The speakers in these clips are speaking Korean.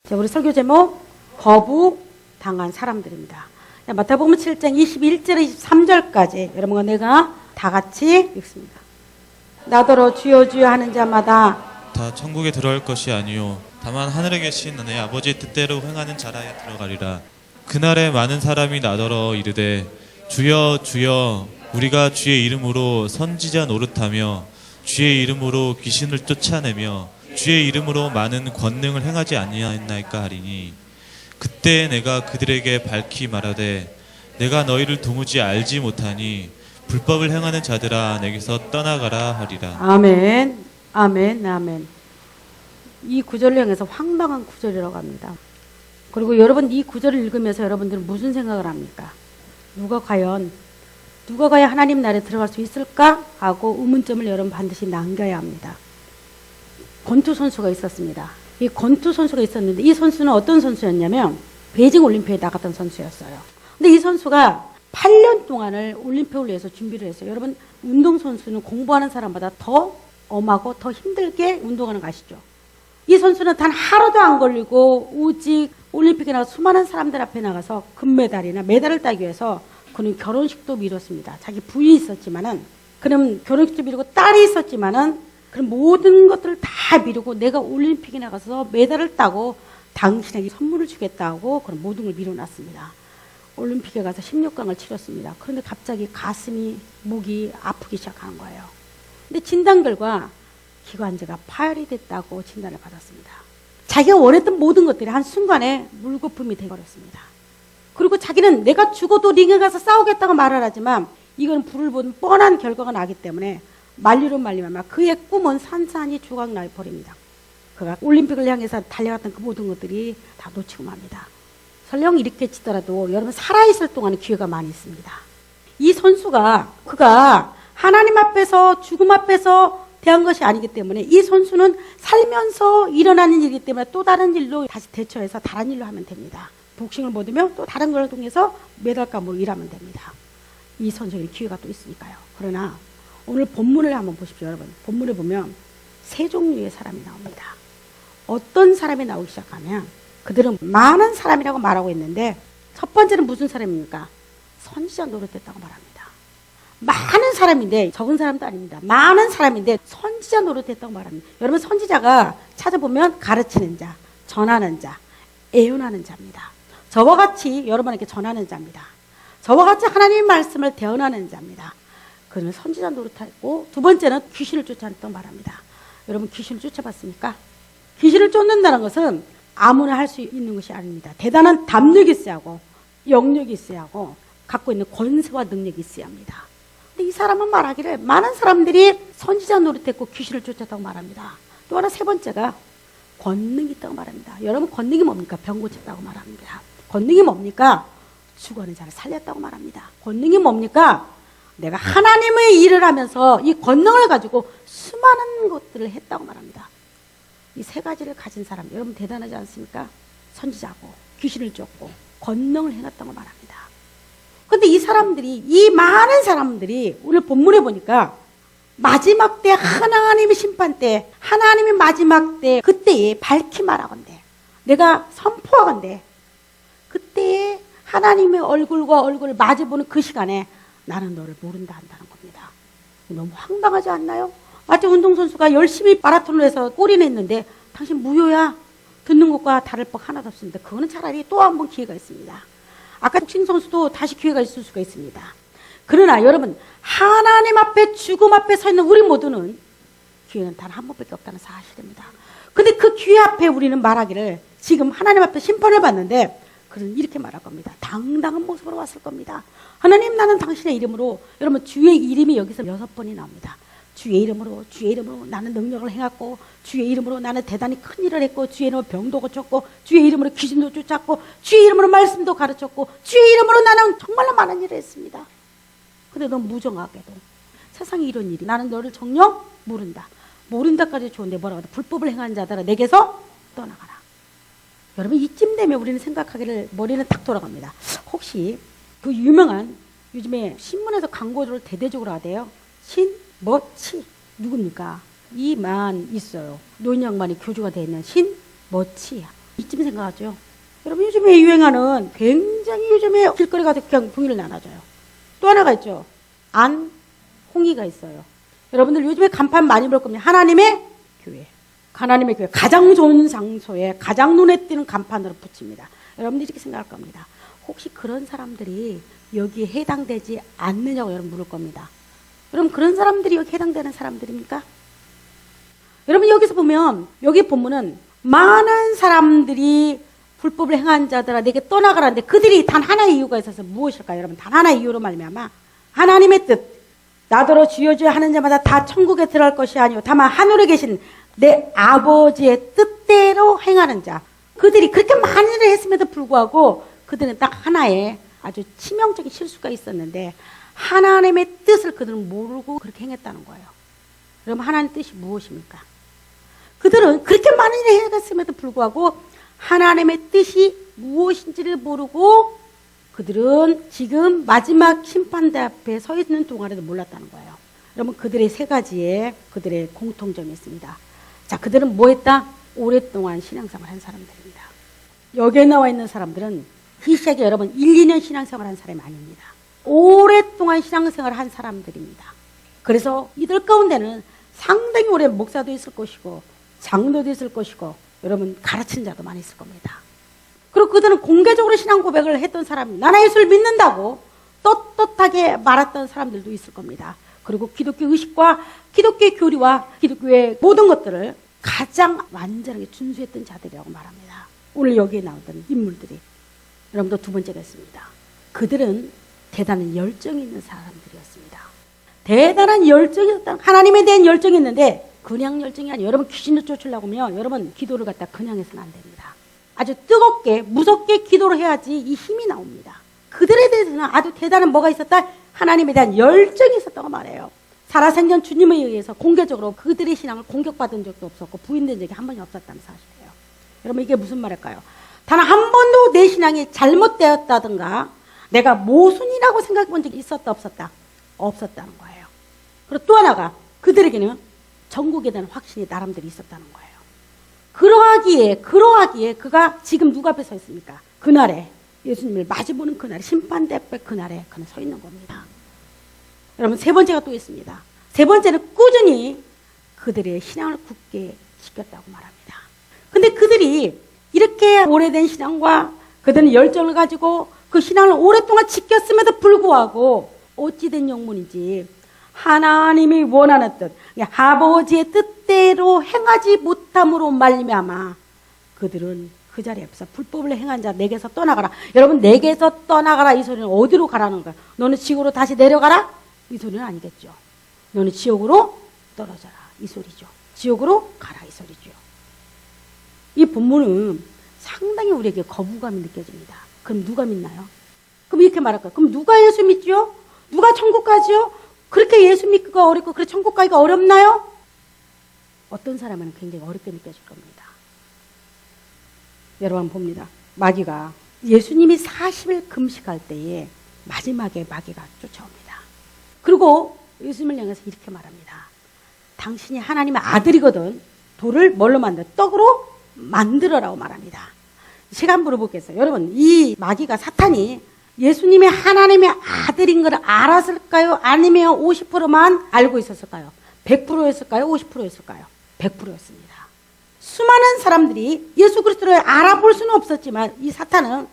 자, 우리 설교 제목 거부당한 사람들입니다. 마태복음 7장 21절 23절까지 여러분과 내가 다 같이 읽습니다. 나더러 주여 주여 하는 자마다 다 천국에 들어갈 것이 아니요 다만 하늘에 계신 내 아버지의 뜻대로 행하는 자라야 들어가리라. 그날에 많은 사람이 나더러 이르되 주여 주여 우리가 주의 이름으로 선지자 노릇하며 주의 이름으로 귀신을 쫓아내며 주의 이름으로 많은 권능을 행하지 아니하였나이까 하리니 그때 내가 그들에게 밝히 말하되 내가 너희를 도무지 알지 못하니 불법을 행하는 자들아 내게서 떠나가라 하리라. 아멘 아멘 아멘. 이 구절을 향해서 황당한 구절이라고 합니다. 그리고 여러분 이 구절을 읽으면서 여러분들은 무슨 생각을 합니까? 누가 과연 하나님 나라에 들어갈 수 있을까? 하고 의문점을 여러분 반드시 남겨야 합니다. 권투 선수가 있었습니다. 이 권투 선수가 있었는데 이 선수는 어떤 선수였냐면 베이징 올림픽에 나갔던 선수였어요. 근데 이 선수가 8년 동안을 올림픽을 위해서 준비를 했어요. 여러분 운동선수는 공부하는 사람보다 더 엄하고 더 힘들게 운동하는 거 아시죠? 이 선수는 단 하루도 안 걸리고 오직 올림픽에 나가 수많은 사람들 앞에 나가서 금메달이나 메달을 따기 위해서 그는 결혼식도 미뤘습니다. 자기 부인이 있었지만은 그는 결혼식도 미루고 딸이 있었지만은 그런 모든 것들을 다 미루고 내가 올림픽에 나가서 메달을 따고 당신에게 선물을 주겠다고 그런 모든 걸 미뤄놨습니다. 올림픽에 가서 16강을 치렀습니다. 그런데 갑자기 가슴이, 목이 아프기 시작하는 거예요. 근데 진단 결과 기관지가 파열이 됐다고 진단을 받았습니다. 자기가 원했던 모든 것들이 한순간에 물거품이 되어버렸습니다. 그리고 자기는 내가 죽어도 링에 가서 싸우겠다고 말을 하지만 이건 불을 보는 뻔한 결과가 나기 때문에 말리로 말리면 그의 꿈은 산산이 조각나 버립니다. 그가 올림픽을 향해서 달려갔던 그 모든 것들이 다 놓치고 맙니다. 설령 이렇게 치더라도 여러분 살아있을 동안에 기회가 많이 있습니다. 이 선수가 그가 하나님 앞에서 죽음 앞에서 대한 것이 아니기 때문에 이 선수는 살면서 일어나는 일이기 때문에 또 다른 일로 다시 대처해서 다른 일로 하면 됩니다. 복싱을 못 하면 또 다른 걸 통해서 메달감으로 일하면 됩니다. 이 선수에게 기회가 또 있으니까요. 그러나 오늘 본문을 한번 보십시오, 여러분. 본문을 보면 세 종류의 사람이 나옵니다. 어떤 사람이 나오기 시작하면 그들은 많은 사람이라고 말하고 있는데 첫 번째는 무슨 사람입니까? 선지자 노릇했다고 말합니다. 많은 사람인데 적은 사람도 아닙니다. 많은 사람인데 선지자 노릇했다고 말합니다. 여러분 선지자가 찾아보면 가르치는 자, 전하는 자, 애원하는 자입니다. 저와 같이 여러분에게 전하는 자입니다. 저와 같이 하나님의 말씀을 대언하는 자입니다. 그는 선지자 노릇하고 두 번째는 귀신을 쫓아냈다고 말합니다. 여러분 귀신을 쫓아봤습니까? 귀신을 쫓는다는 것은 아무나 할 수 있는 것이 아닙니다. 대단한 담력이 있어야 하고 영역이 있어야 하고 갖고 있는 권세와 능력이 있어야 합니다. 근데 이 사람은 말하기를 많은 사람들이 선지자 노릇했고 귀신을 쫓았다고 말합니다. 또 하나 세 번째가 권능이 있다고 말합니다. 여러분 권능이 뭡니까? 병 고쳤다고 말합니다. 권능이 뭡니까? 죽어가는 자를 살렸다고 말합니다. 권능이 뭡니까? 내가 하나님의 일을 하면서 이 권능을 가지고 수많은 것들을 했다고 말합니다. 이 세 가지를 가진 사람, 여러분 대단하지 않습니까? 선지자고, 귀신을 쫓고, 권능을 해놨다고 말합니다. 그런데 이 사람들이, 이 많은 사람들이 오늘 본문에 보니까 마지막 때, 하나님의 심판 때, 하나님의 마지막 때, 그때에 밝히 말하건대, 내가 선포하건대, 그때에 하나님의 얼굴과 얼굴을 마주보는 그 시간에 나는 너를 모른다 한다는 겁니다. 너무 황당하지 않나요? 마치 운동선수가 열심히 마라톤을 해서 골이 냈는데 당신 무효야. 듣는 것과 다를 바 하나도 없습니다. 그거는 차라리 또 한 번 기회가 있습니다. 아까 복싱 선수도 다시 기회가 있을 수가 있습니다. 그러나 여러분 하나님 앞에 죽음 앞에 서 있는 우리 모두는 기회는 단 한 번밖에 없다는 사실입니다. 근데 그 기회 앞에 우리는 말하기를 지금 하나님 앞에 심판을 받는데 그는 이렇게 말할 겁니다. 당당한 모습으로 왔을 겁니다. 하나님 나는 당신의 이름으로 여러분 주의 이름이 여기서 6번이 나옵니다. 주의 이름으로 나는 능력을 행했고 주의 이름으로 나는 대단히 큰 일을 했고 주의 이름으로 병도 고쳤고 주의 이름으로 귀신도 쫓았고 주의 이름으로 말씀도 가르쳤고 주의 이름으로 나는 정말로 많은 일을 했습니다. 근데 넌 무정하게도 세상에 이런 일이 나는 너를 정녕 모른다까지 좋은데 뭐라고 하다 불법을 행한 자들아 내게서 떠나가라. 여러분 이쯤 되면 우리는 생각하기를 머리는 딱 돌아갑니다. 혹시 그 유명한 요즘에 신문에서 광고를 대대적으로 하대요. 신머치 누굽니까? 이만 있어요. 노인 양반이 교주가 되어 있는 신머치. 이쯤 생각하죠. 여러분 요즘에 유행하는 굉장히 요즘에 길거리 가서 그냥 봉이를 나눠줘요. 또 하나가 있죠. 홍이가 있어요. 여러분들 요즘에 간판 많이 볼 겁니다. 하나님의 교회. 하나님의 교회. 가장 좋은 장소에 가장 눈에 띄는 간판으로 붙입니다. 여러분들이 이렇게 생각할 겁니다. 혹시 그런 사람들이 여기에 해당되지 않느냐고 여러분 물을 겁니다. 여러분 그런 사람들이 여기 해당되는 사람들입니까? 여러분 여기서 보면 여기 본문은 많은 사람들이 불법을 행한 자들아 내게 떠나가라는데 그들이 단 하나의 이유가 있어서 무엇일까요? 여러분 단 하나의 이유로 말미암아 하나님의 뜻 나더러 주여 주여 하는 자마다 다 천국에 들어갈 것이 아니오 다만 하늘에 계신 내 아버지의 뜻대로 행하는 자 그들이 그렇게 많은 일을 했음에도 불구하고 그들은 딱 하나의 아주 치명적인 실수가 있었는데 하나님의 뜻을 그들은 모르고 그렇게 행했다는 거예요. 여러분 하나님의 뜻이 무엇입니까? 그들은 그렇게 많은 일을 했음에도 불구하고 하나님의 뜻이 무엇인지를 모르고 그들은 지금 마지막 심판대 앞에 서 있는 동안에도 몰랐다는 거예요. 여러분 그들의 세 가지의 그들의 공통점이 있습니다. 자, 그들은 뭐 했다? 오랫동안 신앙생활을 한 사람들입니다. 여기에 나와 있는 사람들은 희시하게 여러분 1, 2년 신앙생활을 한 사람이 아닙니다. 오랫동안 신앙생활을 한 사람들입니다. 그래서 이들 가운데는 상당히 오래 목사도 있을 것이고 장로도 있을 것이고 여러분 가르치는 자도 많이 있을 겁니다. 그리고 그들은 공개적으로 신앙 고백을 했던 사람이 나는 예수를 믿는다고 떳떳하게 말했던 사람들도 있을 겁니다. 그리고 기독교 의식과 기독교의 교리와 기독교의 모든 것들을 가장 완전하게 준수했던 자들이라고 말합니다. 오늘 여기에 나오던 인물들이 여러분도 두 번째가 있습니다. 그들은 대단한 열정이 있는 사람들이었습니다. 대단한 열정이 있었다. 하나님에 대한 열정이 있는데 그냥 열정이 아니에요. 여러분 귀신을 쫓으려고 하면 여러분 기도를 갖다 그냥 해서는 안 됩니다. 아주 뜨겁게 무섭게 기도를 해야지 이 힘이 나옵니다. 그들에 대해서는 아주 대단한 뭐가 있었다? 하나님에 대한 열정이 있었다고 말해요. 살아생전 주님에 의해서 공개적으로 그들의 신앙을 공격받은 적도 없었고 부인된 적이 한 번이 없었다는 사실이에요. 여러분 이게 무슨 말일까요? 단 한 번도 내 신앙이 잘못되었다든가 내가 모순이라고 생각해 본 적이 있었다 없었다? 없었다는 거예요. 그리고 또 하나가 그들에게는 전국에 대한 확신이 나름대로 있었다는 거예요. 그러하기에 그가 지금 누가 앞에 서 있습니까? 그날에 예수님을 마주보는 그날에 심판대 앞에 그날에 그는 서 있는 겁니다. 여러분 세 번째가 또 있습니다. 세 번째는 꾸준히 그들의 신앙을 굳게 지켰다고 말합니다. 근데 그들이 이렇게 오래된 신앙과 그들은 열정을 가지고 그 신앙을 오랫동안 지켰음에도 불구하고 어찌된 영문인지 하나님이 원하는 뜻, 아버지의 뜻대로 행하지 못함으로 말미암아 그들은 그 자리에서 불법을 행한 자 내게서 떠나가라. 여러분 내게서 떠나가라 이 소리는 어디로 가라는 거야? 너는 지옥으로 다시 내려가라? 이 소리는 아니겠죠. 너는 지옥으로 떨어져라 이 소리죠. 지옥으로 가라 이 소리죠. 이 본문은 상당히 우리에게 거부감이 느껴집니다. 그럼 누가 믿나요? 그럼 이렇게 말할까요? 그럼 누가 예수 믿죠? 누가 천국 가죠? 그렇게 예수 믿기가 어렵고 그래 천국 가기가 어렵나요? 어떤 사람은 굉장히 어렵게 느껴질 겁니다. 여러분 봅니다. 마귀가 예수님이 40일 금식할 때에 마지막에 마귀가 쫓아옵니다. 그리고 예수님을 향해서 이렇게 말합니다. 당신이 하나님의 아들이거든 돌을 뭘로 만들어? 떡으로 만들어라고 말합니다. 제가 한번 물어보겠어요. 여러분 이 마귀가 사탄이 예수님이 하나님의 아들인 걸 알았을까요? 아니면 50%만 알고 있었을까요? 100%였을까요? 50%였을까요? 100%였습니다. 수많은 사람들이 예수 그리스도를 알아볼 수는 없었지만 이 사탄은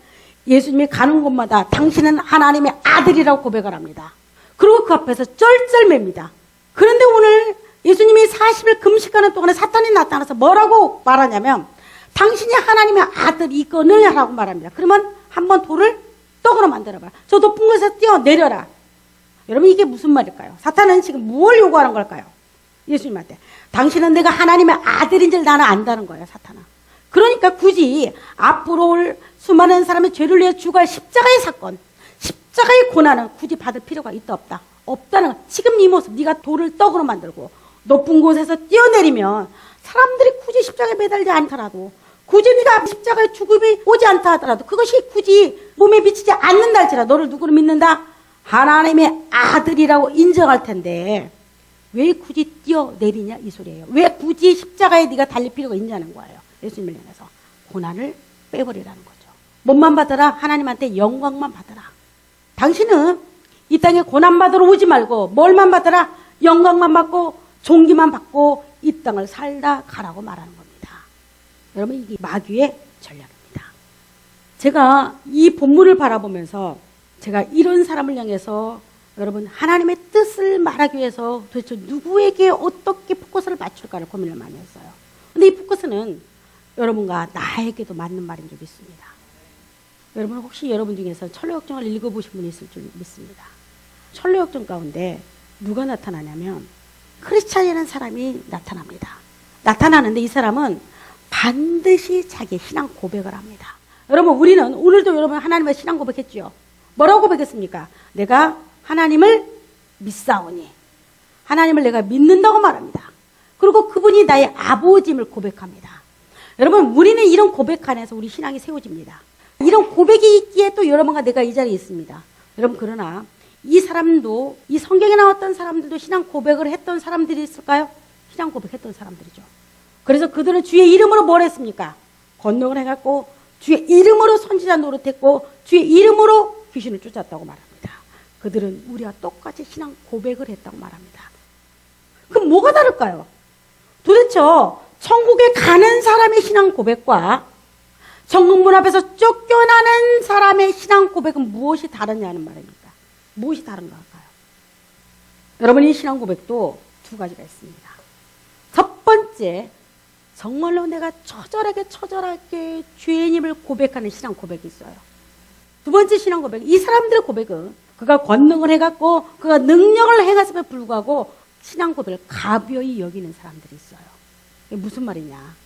예수님이 가는 곳마다 당신은 하나님의 아들이라고 고백을 합니다. 그리고 그 앞에서 쩔쩔맵니다. 그런데 오늘 예수님이 40일 금식하는 동안에 사탄이 나타나서 뭐라고 말하냐면 당신이 하나님의 아들이거늘 하라고 말합니다. 그러면 한번 돌을 떡으로 만들어봐. 저 높은 곳에서 뛰어내려라. 여러분 이게 무슨 말일까요? 사탄은 지금 무엇을 요구하는 걸까요? 예수님한테. 당신은 내가 하나님의 아들인 줄 나는 안다는 거예요. 사탄은. 그러니까 굳이 앞으로 올 수많은 사람의 죄를 위해 죽을 십자가의 사건, 십자가의 고난은 굳이 받을 필요가 있다 없다? 없다는 거. 지금 이 모습 네가 돌을 떡으로 만들고 높은 곳에서 뛰어내리면 사람들이 굳이 십자가에 매달리지 않더라도 굳이 네가 십자가의 죽음이 오지 않다 하더라도 그것이 굳이 몸에 미치지 않는다 할지라도 너를 누구를 믿는다? 하나님의 아들이라고 인정할 텐데 왜 굳이 뛰어내리냐 이 소리예요. 왜 굳이 십자가에 네가 달릴 필요가 있냐는 거예요. 예수님을 향해서. 고난을 빼버리라는 거죠. 몸만 받아라. 하나님한테 영광만 받아라. 당신은 이 땅에 고난 받으러 오지 말고 뭘만 받아라? 영광만 받고 존귀만 받고 이 땅을 살다 가라고 말하는 겁니다. 여러분, 이게 마귀의 전략입니다. 제가 이 본문을 바라보면서 제가 이런 사람을 향해서 여러분 하나님의 뜻을 말하기 위해서 도대체 누구에게 어떻게 포커스를 맞출까를 고민을 많이 했어요. 근데 이 포커스는 여러분과 나에게도 맞는 말인 줄 믿습니다. 여러분, 혹시 여러분 중에서 천로역정을 읽어보신 분이 있을 줄 믿습니다. 천로역정 가운데 누가 나타나냐면 크리스찬이라는 사람이 나타납니다. 나타나는데 이 사람은 반드시 자기의 신앙 고백을 합니다. 여러분, 우리는 오늘도 여러분 하나님의 신앙 고백했죠. 뭐라고 고백했습니까? 내가 하나님을 믿사오니, 하나님을 내가 믿는다고 말합니다. 그리고 그분이 나의 아버지임을 고백합니다. 여러분, 우리는 이런 고백 안에서 우리 신앙이 세워집니다. 이런 고백이 있기에 또 여러분과 내가 이 자리에 있습니다. 여러분, 그러나 이 사람도, 이 성경에 나왔던 사람들도 신앙 고백을 했던 사람들이 있을까요? 신앙 고백했던 사람들이죠. 그래서 그들은 주의 이름으로 뭘 했습니까? 권능을 해갖고 주의 이름으로 선지자 노릇했고 주의 이름으로 귀신을 쫓았다고 말합니다. 그들은 우리와 똑같이 신앙 고백을 했다고 말합니다. 그럼 뭐가 다를까요? 도대체 천국에 가는 사람의 신앙 고백과 천국문 앞에서 쫓겨나는 사람의 신앙 고백은 무엇이 다르냐는 말입니까? 무엇이 다른가 할까요? 여러분, 이 신앙 고백도 두 가지가 있습니다. 첫 번째, 정말로 내가 처절하게 죄인임을 고백하는 신앙 고백이 있어요. 두 번째 신앙 고백, 이 사람들의 고백은 그가 권능을 해갖고 그가 능력을 행했음에 불구하고 신앙 고백을 가벼이 여기는 사람들이 있어요. 이게 무슨 말이냐?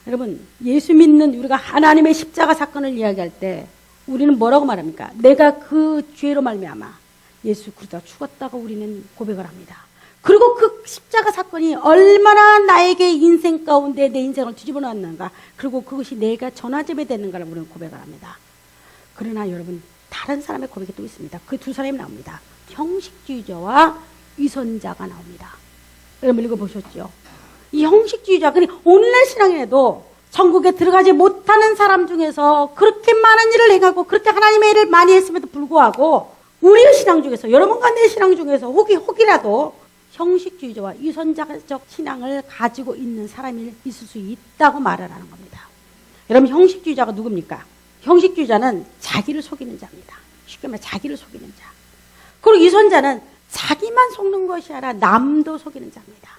여러분, 예수 믿는 우리가 하나님의 십자가 사건을 이야기할 때 우리는 뭐라고 말합니까? 내가 그 죄로 말미암아 예수 그리스도가 죽었다고 우리는 고백을 합니다. 그리고 그 십자가 사건이 얼마나 나에게 인생 가운데 내 인생을 뒤집어 놨는가, 그리고 그것이 내가 전화점이 됐는가를 우리는 고백을 합니다. 그러나 여러분, 다른 사람의 고백이 또 있습니다. 그 두 사람이 나옵니다. 형식주의자와 위선자가 나옵니다. 여러분 읽어보셨죠? 이 형식주의자, 그러니까 오늘날 신앙인에도 천국에 들어가지 못하는 사람 중에서 그렇게 많은 일을 행하고 그렇게 하나님의 일을 많이 했음에도 불구하고 우리의 신앙 중에서, 여러분과 내 신앙 중에서 혹이라도 형식주의자와 위선자적 신앙을 가지고 있는 사람이 있을 수 있다고 말을 하는 겁니다. 여러분, 형식주의자가 누굽니까? 형식주의자는 자기를 속이는 자입니다. 쉽게 말해 자기를 속이는 자. 그리고 위선자는 자기만 속는 것이 아니라 남도 속이는 자입니다.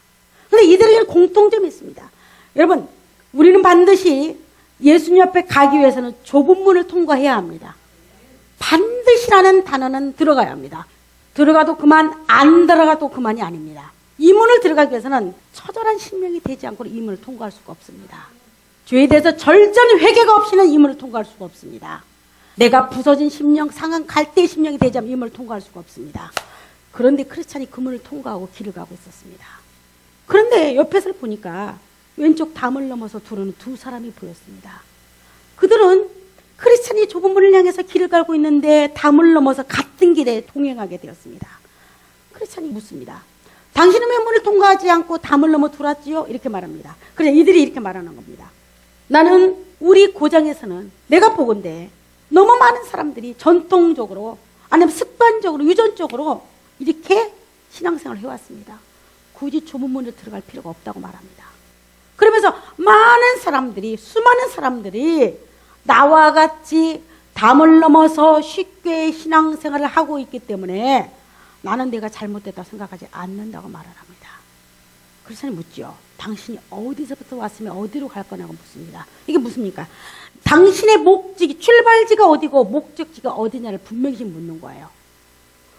그런데 이들에게는 공통점이 있습니다. 여러분, 우리는 반드시 예수님 앞에 가기 위해서는 좁은 문을 통과해야 합니다. 반드시라는 단어는 들어가야 합니다. 들어가도 그만, 안 들어가도 그만이 아닙니다. 이 문을 들어가기 위해서는 처절한 신명이 되지 않고는 이 문을 통과할 수가 없습니다. 죄에 대해서 절전 회개가 없이는 이 문을 통과할 수가 없습니다. 내가 부서진 심령, 상한 갈대의 심령이 되지 않으면 이 문을 통과할 수가 없습니다. 그런데 크리스찬이 그 문을 통과하고 길을 가고 있었습니다. 그런데 옆에서 보니까 왼쪽 담을 넘어서 들어오는 두 사람이 보였습니다. 그들은 크리스찬이 좁은 문을 향해서 길을 가고 있는데 담을 넘어서 같은 길에 동행하게 되었습니다. 크리스찬이 묻습니다. 당신은 왜 문을 통과하지 않고 담을 넘어 들어왔지요? 이렇게 말합니다. 그래, 이들이 이렇게 말하는 겁니다. 나는 우리 고장에서는 내가 보건대 너무 많은 사람들이 전통적으로 아니면 습관적으로 유전적으로 이렇게 신앙생활을 해왔습니다. 굳이 좁은 문을 들어갈 필요가 없다고 말합니다. 그러면서 많은 사람들이, 수많은 사람들이 나와 같이 담을 넘어서 쉽게 신앙생활을 하고 있기 때문에 나는 내가 잘못됐다고 생각하지 않는다고 말을 합니다. 그래서 묻죠. 당신이 어디서부터 왔으면 어디로 갈 거냐고 묻습니다. 이게 무슨입니까? 당신의 목적이, 출발지가 어디고 목적지가 어디냐를 분명히 묻는 거예요.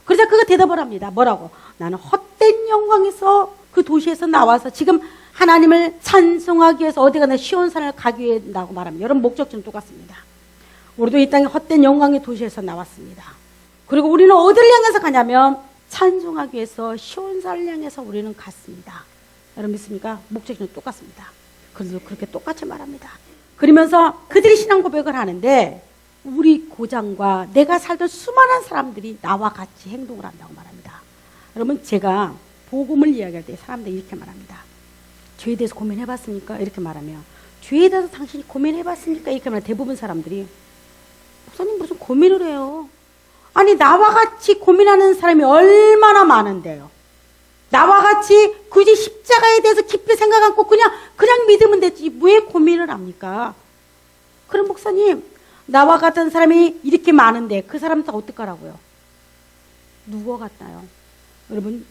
그래서 그가 대답을 합니다. 뭐라고? 나는 헛된 영광에서 그 도시에서 나와서 지금 하나님을 찬송하기 위해서 어디 가나 시온산을 가기 위해라고 말합니다. 여러분, 목적지는 똑같습니다. 우리도 이 땅에 헛된 영광의 도시에서 나왔습니다. 그리고 우리는 어디를 향해서 가냐면 찬송하기 위해서 시온산을 향해서 우리는 갔습니다. 여러분 믿습니까? 목적지는 똑같습니다. 그래서 그렇게 똑같이 말합니다. 그러면서 그들이 신앙 고백을 하는데 우리 고장과 내가 살던 수많은 사람들이 나와 같이 행동을 한다고 말합니다. 여러분, 제가 복음을 이야기할 때 사람들이 이렇게 말합니다. 죄에 대해서 고민해봤습니까? 이렇게 말하면 죄에 대해서 당신이 고민해봤습니까? 이렇게 하면 대부분 사람들이 목사님 무슨 고민을 해요? 아니 나와 같이 고민하는 사람이 얼마나 많은데요. 나와 같이 굳이 십자가에 대해서 깊이 생각 않고 그냥 믿으면 되지 왜 고민을 합니까? 그럼 목사님 나와 같은 사람이 이렇게 많은데 그 사람 다 어떡하라고요? 누구 같나요? 여러분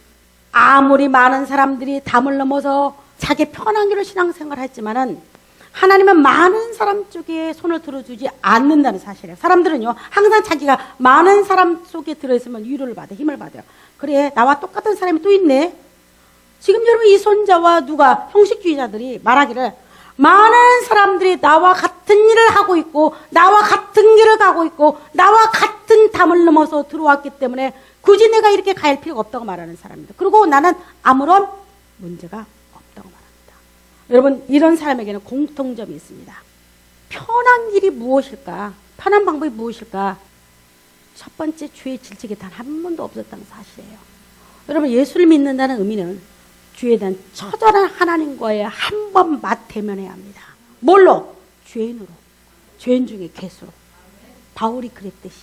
아무리 많은 사람들이 담을 넘어서 자기 편한 길로 신앙생활을 했지만은 하나님은 많은 사람 쪽에 손을 들어주지 않는다는 사실이에요. 사람들은요 항상 자기가 많은 사람 속에 들어있으면 위로를 받아 힘을 받아요. 그래 나와 똑같은 사람이 또 있네. 지금 여러분 이손자와 누가 형식주의자들이 말하기를 많은 사람들이 나와 같은 일을 하고 있고 나와 같은 길을 가고 있고 나와 같은 담을 넘어서 들어왔기 때문에 굳이 내가 이렇게 갈 필요가 없다고 말하는 사람입니다. 그리고 나는 아무런 문제가 없다고 말합니다. 여러분 이런 사람에게는 공통점이 있습니다. 편한 일이 무엇일까? 편한 방법이 무엇일까? 첫 번째 죄의 질책이 단 한 번도 없었다는 사실이에요. 여러분 예수를 믿는다는 의미는 죄에 대한 처절한 하나님과의 한 번 맞대면해야 합니다. 뭘로? 죄인으로. 죄인 중에 괴수로. 바울이 그랬듯이.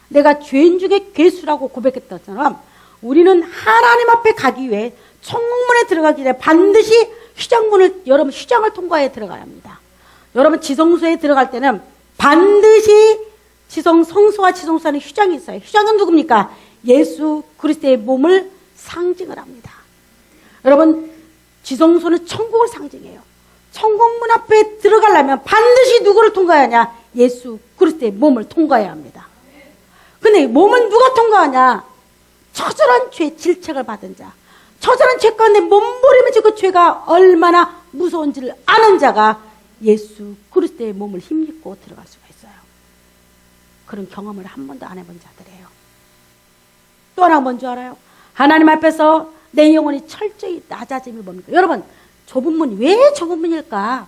내가 죄인 중에 괴수라고 고백했던 것처럼 우리는 하나님 앞에 가기 위해 청문에 들어가기 전에 반드시 여러분 휘장을 통과해 들어가야 합니다. 여러분 지성소에 들어갈 때는 반드시 성소와 지성소 안에 휘장이 있어요. 휘장은 누굽니까? 예수 그리스도의 몸을 상징을 합니다. 여러분 지성소는 천국을 상징해요. 천국문 앞에 들어가려면 반드시 누구를 통과해야 하냐? 예수 그리스도의 몸을 통과해야 합니다. 근데 몸은 누가 통과하냐? 처절한 죄 질책을 받은 자, 처절한 죄 가운데 몸부림을 지고 죄가 얼마나 무서운지를 아는 자가 예수 그리스도의 몸을 힘입고 들어갈 수가 있어요. 그런 경험을 한 번도 안 해본 자들이에요. 또 하나 뭔지 알아요? 하나님 앞에서 내 영혼이 철저히 낮아짐이 뭡니까? 여러분 좁은 문이 왜 좁은 문일까?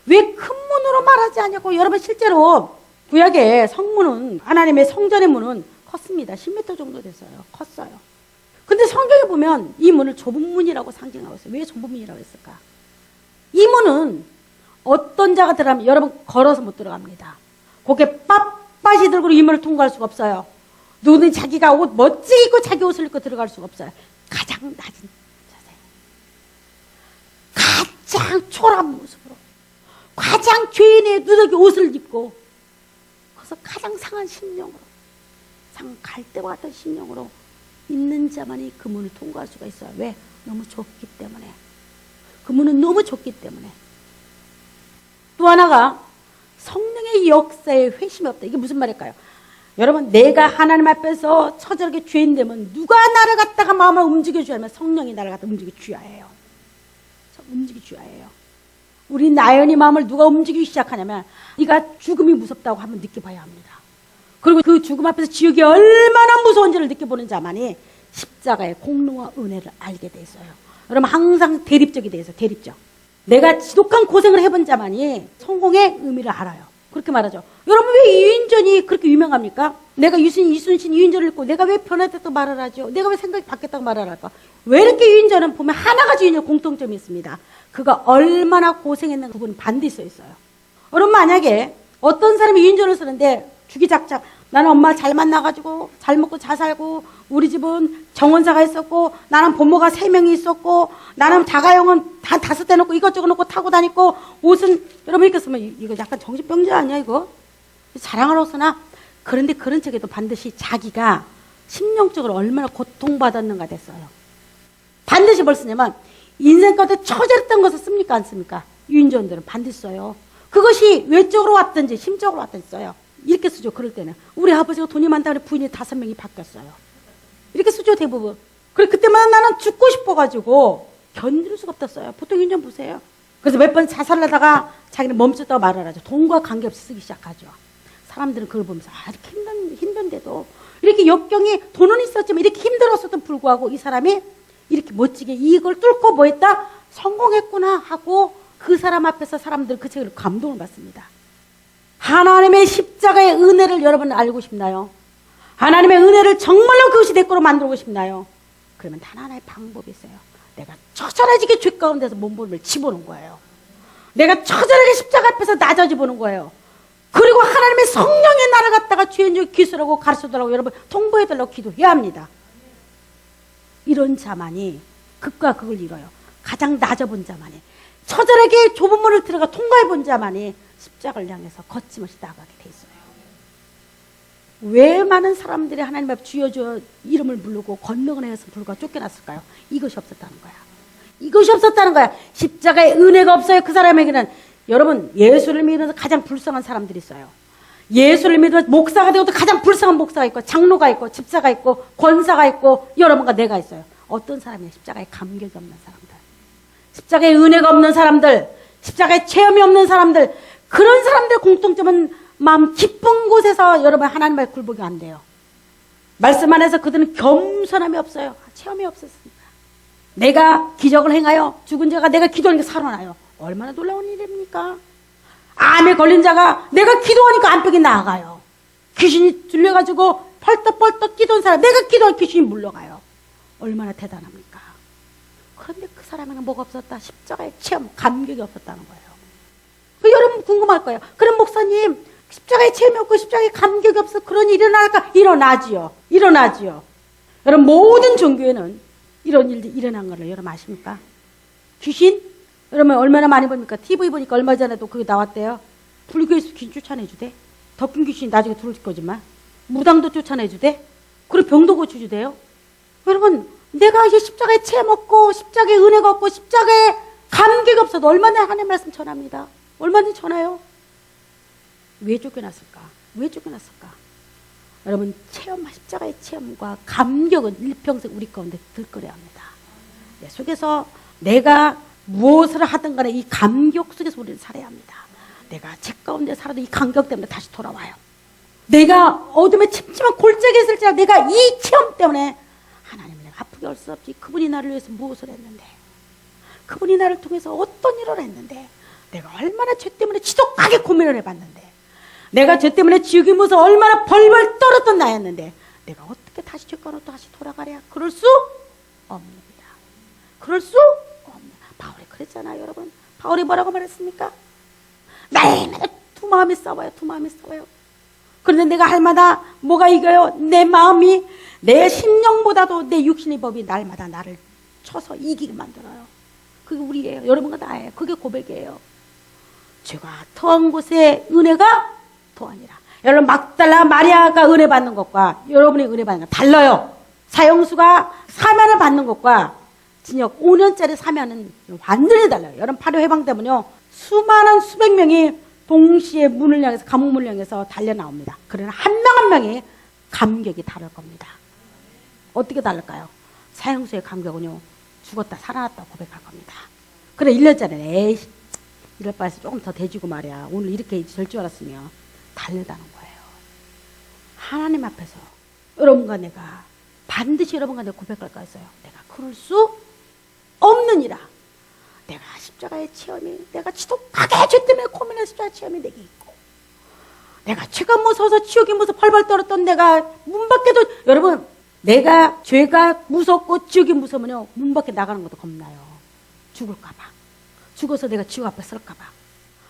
왜 큰 문으로 말하지 않냐고. 여러분 실제로 구약의 성문은 하나님의 성전의 문은 컸습니다. 10m 정도 됐어요. 컸어요. 근데 성경에 보면 이 문을 좁은 문이라고 상징하고 있어요. 왜 좁은 문이라고 했을까? 이 문은 어떤 자가 들어가면 여러분 걸어서 못 들어갑니다. 고개 빳빳이 들고 이 문을 통과할 수가 없어요. 누구든 자기가 옷 멋지게 입고 자기 옷을 입고 들어갈 수가 없어요. 가장 낮은 자세, 가장 초라한 모습으로, 가장 죄인의 누더기 옷을 입고, 그래서 가장 상한 심령으로, 갈대와 같은 심령으로 있는 자만이 그 문을 통과할 수가 있어요. 왜? 너무 좁기 때문에. 그 문은 너무 좁기 때문에. 또 하나가 성령의 역사에 회심이 없다. 이게 무슨 말일까요? 여러분 내가 하나님 앞에서 처절하게 죄인 되면 누가 나를 갖다가 마음을 움직여줘야 하면 성령이 나를 갖다 움직여줘야 해요. 움직여줘야 해요. 우리 나연이 마음을 누가 움직이기 시작하냐면 네가 죽음이 무섭다고 한번 느껴봐야 합니다. 그리고 그 죽음 앞에서 지옥이 얼마나 무서운지를 느껴보는 자만이 십자가의 공로와 은혜를 알게 돼 있어요. 여러분 항상 대립적이 돼 있어요. 대립적. 내가 지독한 고생을 해본 자만이 성공의 의미를 알아요. 그렇게 말하죠. 여러분 왜 이윤전이 그렇게 유명합니까? 내가 이순신 이윤전을 읽고 내가 왜 변화됐다고 말을 하죠? 내가 왜 생각이 바뀌었다고 말을 할까? 왜 이렇게 이윤전은 보면 하나 가지 유인전 공통점이 있습니다. 그가 얼마나 고생했는가 그분은 반드시 써 있어요. 여러분 만약에 어떤 사람이 이윤전을 쓰는데 주기작작 나는 엄마 잘 만나가지고 잘 먹고 잘 살고 우리 집은 정원사가 있었고 나는 부모가 3명이 있었고 나는 자가용은 다 5대 놓고 이것저것 놓고 타고 다니고 옷은 여러분 이렇게 쓰면 이거 약간 정신병자 아니야 이거? 자랑하러 쓰나? 그런데 그런 책에도 반드시 자기가 심령적으로 얼마나 고통받았는가 됐어요. 반드시 뭘 쓰냐면 인생 가운데 처절했던 것을 씁니까 안 씁니까? 유인전들은 반드시 써요. 그것이 외적으로 왔든지 심적으로 왔든지 써요. 이렇게 쓰죠. 그럴 때는 우리 아버지가 돈이 많다고 부인이 5명이 바뀌었어요. 이렇게 쓰죠 대부분. 그래 그때마다 나는 죽고 싶어가지고 견딜 수가 없었어요. 보통 유인전 보세요. 그래서 몇 번 자살을 하다가 자기는 멈췄다고 말을 하죠. 돈과 관계없이 쓰기 시작하죠. 사람들은 그걸 보면서 이렇게 힘든데도 이렇게 역경이 돈은 있었지만 이렇게 힘들었어도 불구하고 이 사람이 이렇게 멋지게 이걸 뚫고 뭐 했다? 성공했구나 하고 그 사람 앞에서 사람들 그 책을 감동을 받습니다. 하나님의 십자가의 은혜를 여러분 알고 싶나요? 하나님의 은혜를 정말로 그것이 내 거로 만들고 싶나요? 그러면 단 하나의 방법이 있어요. 내가 처절해지게 죄 가운데서 몸부림을 집어넣은 거예요. 내가 처절하게 십자가 앞에서 낮아져 보는 거예요. 그리고 하나님의 성령의 나를 갖다가 주연적 기술하고 가르쳐달라고 여러분 통보해달라고 기도해야 합니다. 이런 자만이 극과 극을 이뤄요. 가장 낮아본 자만이, 처절하게 좁은 문을 들어가 통과해본 자만이 십자가를 향해서 거침없이 나가게 돼 있어요. 왜 많은 사람들이 하나님 앞 주여 주여 이름을 부르고 권능을 행해서 불과 쫓겨났을까요? 이것이 없었다는 거야. 이것이 없었다는 거야. 십자가의 은혜가 없어요. 그 사람에게는. 여러분, 예수를 믿으면서 가장 불쌍한 사람들이 있어요. 예수를 믿으면서 목사가 되어도 가장 불쌍한 목사가 있고, 장로가 있고, 집사가 있고, 권사가 있고, 여러분과 내가 있어요. 어떤 사람이에요? 십자가에 감격이 없는 사람들, 십자가에 은혜가 없는 사람들, 십자가에 체험이 없는 사람들. 그런 사람들의 공통점은 마음 기쁜 곳에서 여러분 하나님 앞에 굴복이 안 돼요. 말씀 안에서 그들은 겸손함이 없어요. 체험이 없었습니다. 내가 기적을 행하여 죽은 자가 내가 기도하니까 살아나요. 얼마나 놀라운 일입니까? 암에 걸린 자가 내가 기도하니까 암벽이 나아가요. 귀신이 들려가지고 펄떡펄떡 기도한 사람, 내가 기도할 귀신이 물러가요. 얼마나 대단합니까? 그런데 그 사람에는 뭐가 없었다? 십자가의 체험, 감격이 없었다는 거예요. 여러분 궁금할 거예요. 그럼 목사님, 십자가의 체험이 없고 십자가의 감격이 없어 그런 일이 일어날까? 일어나지요. 일어나지요. 여러분 모든 종교에는 이런 일이 일어난 거를 여러분 아십니까? 귀신? 여러분 얼마나 많이 봅니까? TV 보니까 얼마 전에도 그게 나왔대요. 불교에서 귀신 쫓아내주대. 덕분 귀신이 나중에 들어올 거지만 무당도 쫓아내주대. 그리고 병도 고쳐주대요. 여러분 내가 이제 십자가에 체험 없고 십자가에 은혜가 없고 십자가에 감격이 없어도 얼마나 하나님의 말씀 전합니다. 얼마든지 전해요. 왜 쫓겨났을까? 왜 쫓겨났을까? 여러분 십자가의 체험과 감격은 일평생 우리 가운데 들끓여야 합니다. 내 속에서 내가 무엇을 하든 간에 이 감격 속에서 우리는 살아야 합니다. 내가 죄 가운데 살아도 이 감격 때문에 다시 돌아와요. 내가 어둠에 침침한 골짜기에 있을지라도 내가 이 체험 때문에 하나님 내가 아프게 할 수 없지. 그분이 나를 위해서 무엇을 했는데, 그분이 나를 통해서 어떤 일을 했는데, 내가 얼마나 죄 때문에 지독하게 고민을 해봤는데, 내가 죄 때문에 지옥이 무서 얼마나 벌벌 떨었던 나였는데 내가 어떻게 다시 죄 가운데 다시 돌아가랴? 그럴 수 없습니다. 그럴 수 없습니다. 바울이 그랬잖아요, 여러분. 바울이 뭐라고 말했습니까? 날마다 두 마음이 싸워요. 두 마음이 싸워요. 그런데 내가 할마다 뭐가 이겨요? 내 마음이 내 심령보다도 내 육신의 법이 날마다 나를 쳐서 이기게 만들어요. 그게 우리예요. 여러분과 나예요. 그게 고백이에요. 죄가 더한 곳에 은혜가 더하니라. 여러분 막달라 마리아가 은혜 받는 것과 여러분이 은혜 받는 것 달라요. 사형수가 사면을 받는 것과 징역 5년짜리 사면은 완전히 달라요. 여러분 파료 해방 때문에요. 수많은 수백 명이 동시에 문을 향해서 감옥 문을 향해서 달려 나옵니다. 그러나 한 명 한 명이 감격이 다를 겁니다. 어떻게 다를까요? 사형수의 감격은요. 죽었다 살아났다 고백할 겁니다. 그래 1년짜리 에이 이럴 바에서 조금 더 대주고 말이야. 오늘 이렇게 될 줄 알았으면 달르다는 거예요. 하나님 앞에서 여러분과 내가 반드시 여러분과 내가 고백할 거 있어요. 내가 그럴 수 없느니라. 내가 십자가의 체험이 내가 지독하게 죄 때문에 고민한 십자가의 체험이 내게 있고 내가 죄가 무서워서 지옥이 무서워 벌벌 떨었던 내가 문 밖에도 여러분 내가 죄가 무섭고 지옥이 무서우면요 문 밖에 나가는 것도 겁나요. 죽을까 봐. 죽어서 내가 지옥 앞에 설까 봐.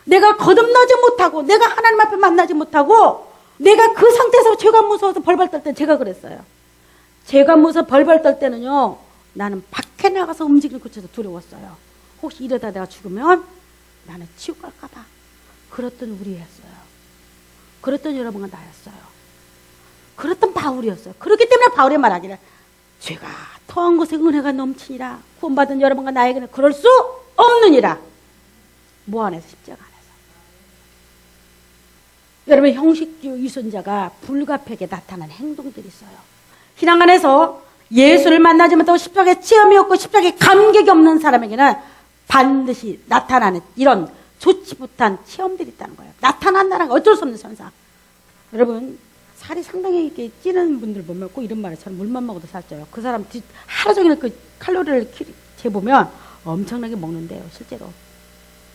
내가 거듭나지 못하고 내가 하나님 앞에 만나지 못하고 내가 그 상태에서 죄가 무서워서 벌벌 떨 때는 제가 그랬어요. 죄가 무서워 벌벌 떨 때는요 나는 밖에 나가서 움직이는 곳에서 두려웠어요. 혹시 이러다 내가 죽으면 나는 지옥 갈까 봐. 그랬던 우리였어요. 그랬던 여러분과 나였어요. 그랬던 바울이었어요. 그렇기 때문에 바울이 말하기를 죄가 더한 곳에 은혜가 넘치니라. 구원받은 여러분과 나에게는 그럴 수 없느니라. 뭐 안에서? 십자가 안에서. 여러분 형식주의 유선자가 불가피하게 나타나는 행동들이 있어요. 신앙 안에서 예수를 만나지 못하고 십자가에 체험이 없고 십자가에 감격이 없는 사람에게는 반드시 나타나는 이런 좋지 못한 체험들이 있다는 거예요. 나타난다는 건 어쩔 수 없는 현상. 여러분 살이 상당히 이렇게 찌는 분들 보면 꼭 이런 말을 저는 물만 먹어도 살쪄요. 그 사람 하루 종일 그 칼로리를 재보면 엄청나게 먹는데요. 실제로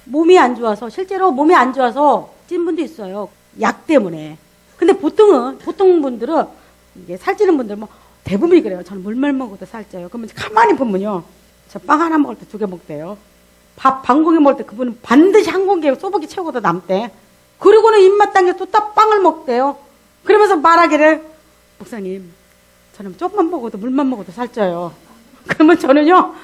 몸이 안 좋아서 실제로 몸이 안 좋아서 찐 분도 있어요. 약 때문에. 근데 보통 분들은 이게 살찌는 분들 뭐 대부분이 그래요. 저는 물만 먹어도 살쪄요. 그러면 가만히 보면요. 저 빵 하나 먹을 때 2개 먹대요. 밥 반 공기 먹을 때 그분은 반드시 한 공기에 소고기 채우고도 남대. 그리고는 입맛 당겨 또 빵을 먹대요. 그러면서 말하기를, 목사님, 저는 조금만 먹어도 물만 먹어도 살쪄요. 그러면 저는요,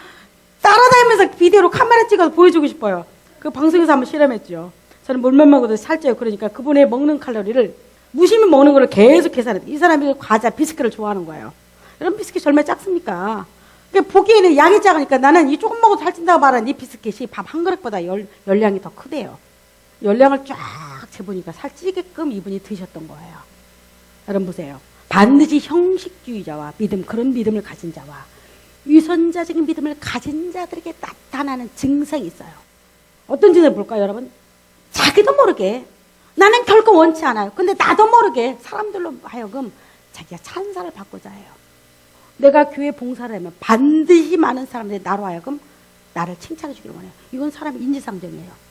따라다니면서 비디오로 카메라 찍어서 보여주고 싶어요. 그 방송에서 한번 실험했죠. 저는 물만 먹어도 살쪄요. 그러니까 그분의 먹는 칼로리를 무심히 먹는 거를 계속 계산해요. 이 사람이 과자, 비스킷을 좋아하는 거예요. 이런 비스킷이 얼마나 작습니까? 그러니까 보기에는 양이 작으니까 나는 이 조금 먹어도 살찐다고 말하는 이 비스킷이 밥 한 그릇보다 열량이 더 크대요. 열량을 쫙 재보니까 살찌게끔 이분이 드셨던 거예요. 여러분 보세요. 반드시 형식주의자와 믿음, 그런 믿음을 가진 자와 유선자적인 믿음을 가진 자들에게 나타나는 증상이 있어요. 어떤 증상을 볼까요, 여러분? 자기도 모르게, 나는 결코 원치 않아요. 근데 나도 모르게 사람들로 하여금 자기가 찬사를 받고자 해요. 내가 교회 봉사를 하면 반드시 많은 사람들이 나로 하여금 나를 칭찬해 주기를 원해요. 이건 사람의 인지상정이에요.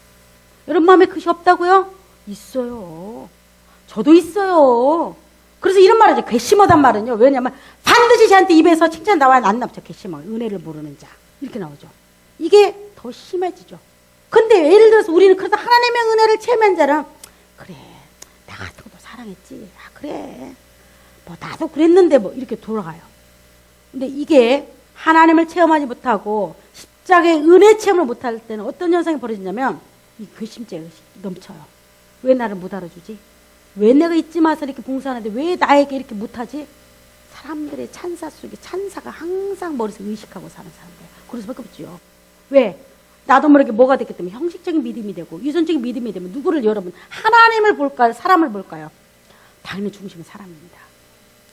여러분 마음에 그것이 없다고요? 있어요. 저도 있어요. 그래서 이런 말을 하죠. 괘씸하단 말은요. 왜냐하면 반드시 저한테 입에서 칭찬 나와야 안 나오죠. 괘씸하 은혜를 모르는 자. 이렇게 나오죠. 이게 더 심해지죠. 근데 예를 들어서 우리는 그래서 하나님의 은혜를 체험한 자는 그래, 나 같은 것도 사랑했지. 아 그래. 뭐 나도 그랬는데 뭐 이렇게 돌아가요. 근데 이게 하나님을 체험하지 못하고 십자가의 은혜 체험을 못할 때는 어떤 현상이 벌어지냐면 이 괘씸죄가 넘쳐요. 왜 나를 못 알아주지? 왜 내가 잊지 마서 이렇게 봉사하는데 왜 나에게 이렇게 못하지? 사람들의 찬사 속에 찬사가 항상 머릿속에 의식하고 사는 사람들. 그럴 수밖에 없죠. 왜? 나도 모르게 뭐가 됐기 때문에 형식적인 믿음이 되고 유선적인 믿음이 되면 누구를 여러분 하나님을 볼까요? 사람을 볼까요? 당연히 중심은 사람입니다.